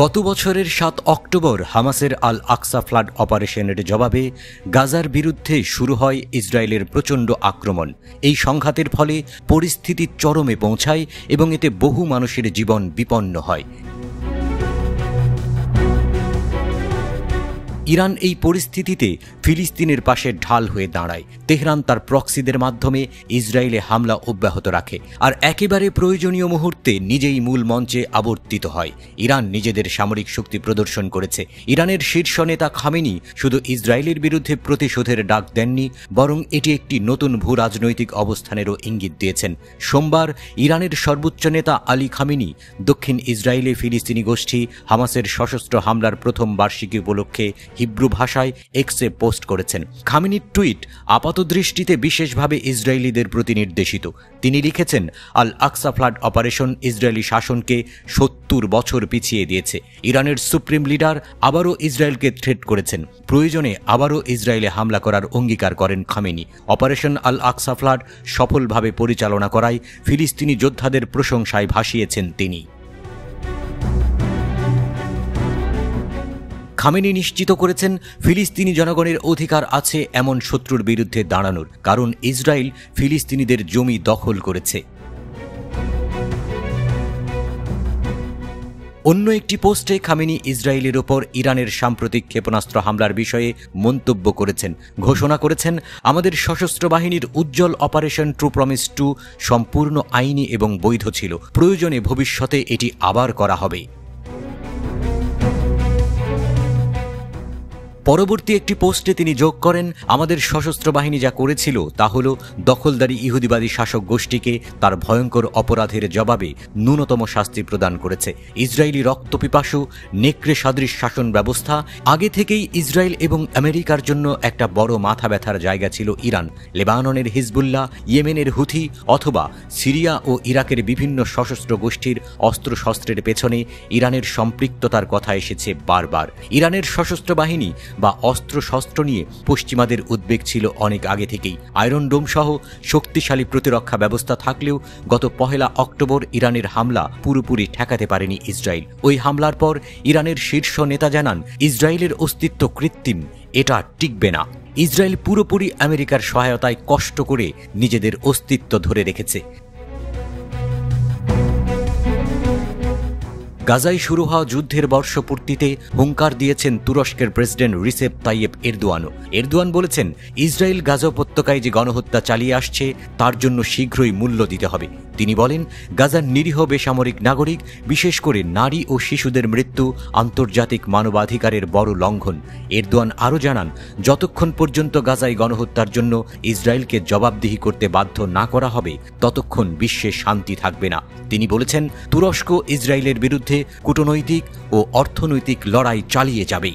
গত বছরের ৭ অক্টোবর হামাসের আল আকসা ফ্লাড অপারেশনের জবাবে গাজার বিরুদ্ধে শুরু হয় ইসরায়েলের প্রচণ্ড আক্রমণ। এই সংঘাতের ফলে পরিস্থিতি চরমে পৌঁছায় এবং এতে বহু মানুষের জীবন বিপন্ন হয়। ইরান এই পরিস্থিতিতে ফিলিস্তিনের পাশে ঢাল হয়ে দাঁড়ায়। তেহরান তার প্রক্সিদের মাধ্যমে ইসরায়েলে হামলা অব্যাহত রাখে আর একেবারে প্রয়োজনীয় মুহূর্তে নিজেই মূল মঞ্চে আবর্তিত হয়। ইরান নিজেদের সামরিক শক্তি প্রদর্শন করেছে। ইরানের শীর্ষ নেতা খামেনি শুধু ইসরায়েলের বিরুদ্ধে প্রতিশোধের ডাক দেননি, বরং এটি একটি নতুন ভূ রাজনৈতিক অবস্থানেরও ইঙ্গিত দিয়েছেন। সোমবার ইরানের সর্বোচ্চ নেতা আলী খামেনি দক্ষিণ ইসরায়েলে ফিলিস্তিনি গোষ্ঠী হামাসের সশস্ত্র হামলার প্রথম বার্ষিকী উপলক্ষে হিব্রু ভাষায় এক্সে পোস্ট করেছেন। খামেনির টুইট আপাতদৃষ্টিতে বিশেষভাবে ইসরায়েলিদের প্রতি নির্দেশিত। তিনি লিখেছেন, আল আকসা ফ্লাড অপারেশন ইসরায়েলি শাসনকে ৭০ বছর পিছিয়ে দিয়েছে। ইরানের সুপ্রিম লিডার আবারও ইসরায়েলকে থ্রেট করেছেন। প্রয়োজনে আবারও ইসরায়েলে হামলা করার অঙ্গীকার করেন খামেনি। অপারেশন আল আকসা ফ্লাড সফলভাবে পরিচালনা করায় ফিলিস্তিনি যোদ্ধাদের প্রশংসায় ভাসিয়েছেন তিনি। খামেনি নিশ্চিত করেছেন, ফিলিস্তিনি জনগণের অধিকার আছে এমন শত্রুর বিরুদ্ধে দাঁড়ানোর, কারণ ইসরায়েল ফিলিস্তিনিদের জমি দখল করেছে। অন্য একটি পোস্টে খামেনি ইসরায়েলের ওপর ইরানের সাম্প্রতিক ক্ষেপণাস্ত্র হামলার বিষয়ে মন্তব্য করেছেন। ঘোষণা করেছেন, আমাদের সশস্ত্র বাহিনীর উজ্জ্বল অপারেশন ট্রু প্রমিস 2 সম্পূর্ণ আইনি এবং বৈধ ছিল। প্রয়োজনে ভবিষ্যতে এটি আবার করা হবে। পরবর্তী একটি পোস্টে তিনি যোগ করেন, আমাদের সশস্ত্র বাহিনী যা করেছিল তা হল দখলদারি ইহুদিবাদী শাসক গোষ্ঠীকে তার ভয়ঙ্কর অপরাধের জবাবে ন্যূনতম শাস্তি প্রদান করেছে। ইসরায়েলি রক্তপিপাসু নেকড়ে সাদৃশ শাসন ব্যবস্থা। আগে থেকেই ইসরায়েল এবং আমেরিকার জন্য একটা বড় মাথা ব্যথার জায়গা ছিল ইরান। লেবাননের হিজবুল্লাহ, ইয়েমেনের হুথি অথবা সিরিয়া ও ইরাকের বিভিন্ন সশস্ত্র গোষ্ঠীর অস্ত্রশস্ত্রের পেছনে ইরানের সম্পৃক্ততার কথা এসেছে বারবার। ইরানের সশস্ত্র বাহিনী বা অস্ত্রশস্ত্র নিয়ে পশ্চিমাদের উদ্বেগ ছিল অনেক আগে থেকেই। আয়রন ডোম সহ শক্তিশালী প্রতিরক্ষা ব্যবস্থা থাকলেও গত 1 অক্টোবর ইরানের হামলা পুরোপুরি ঠেকাতে পারেনি ইসরায়েল। ওই হামলার পর ইরানের শীর্ষ নেতা জানান, ইসরায়েলের অস্তিত্ব কৃত্রিম, এটা টিকবে না। ইসরায়েল পুরোপুরি আমেরিকার সহায়তায় কষ্ট করে নিজেদের অস্তিত্ব ধরে রেখেছে। গাজায় শুরু হওয়া যুদ্ধের বর্ষপূর্তিতে হুঙ্কার দিয়েছেন তুরস্কের প্রেসিডেন্ট রিসেপ তাইয়েপ এরদোয়ানও। এরদোয়ান বলেছেন, ইসরায়েল গাজা উপত্যকায় যে গণহত্যা চালিয়ে আসছে তার জন্য শীঘ্রই মূল্য দিতে হবে। তিনি বলেন, গাজার নিরীহ বেসামরিক নাগরিক, বিশেষ করে নারী ও শিশুদের মৃত্যু আন্তর্জাতিক মানবাধিকারের বড় লঙ্ঘন। এরদোয়ান আরও জানান, যতক্ষণ পর্যন্ত গাজায় গণহত্যার জন্য ইসরায়েলকে জবাবদিহি করতে বাধ্য না করা হবে ততক্ষণ বিশ্বে শান্তি থাকবে না। তিনি বলেছেন, তুরস্ক ইসরায়েলের বিরুদ্ধে কূটনৈতিক ও অর্থনৈতিক লড়াই চালিয়ে যাবে।